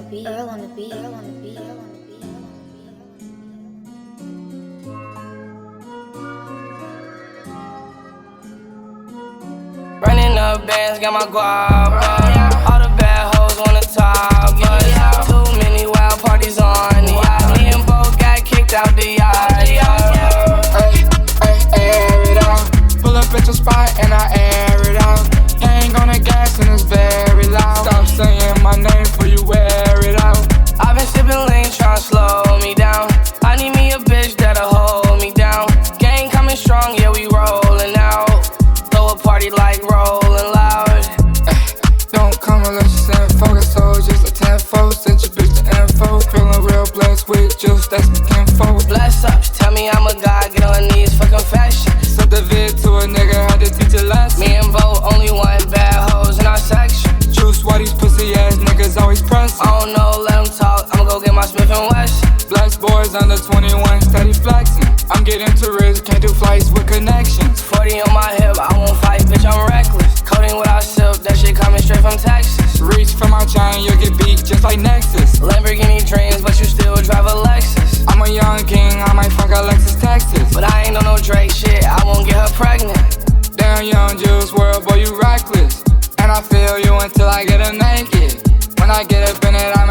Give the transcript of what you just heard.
beat, Earl on the beat, Earl on the beat, Earl on the beat. Running up bands, got my guap up. All the bad hoes wanna talk, but too many wild parties on. Me and Bo got kicked out the yard. Air it out. Pull up at your spot and I air it out. Hang on the gas and it's very loud. Stop saying my name before you wear it out. I've been sipping lean, tryna slow me down. I need me a bitch that'll hold me down. Gang coming strong, yeah, we rolling out. Throw a party like rolling loud. Don't come unless you send focus, so just a tenfold. Sent your bitch the info. Feeling real blessed with juice, that's my kinfolk. Bless up, tell me I'm a god, get on her knees for confession. Sent the vid to a nigga, had to teach a lesson. Me and Bo only want bad hoes in our section. Juice, why these pussy ass niggas always pressing? I don't know, let them talk, I'ma go get my Smith & Wesson. Blessed boys under 21, steady flexing. I'm getting too rich, can't do flights with connections. 40 on my hip, I won't fight, bitch, I'm reckless. Codeine without silk, that shit coming straight from Texas. Reach for my chain, you'll get beat just like Nexus. Lamborghini dreams, but you still drive a Lexus. I'm a young king, I might fuck Alexis Texas. But I ain't on no Drake shit, I won't get her pregnant. Damn young Juice WRLD, boy you reckless. And I feel you until I get her naked. When I get up in it, I'm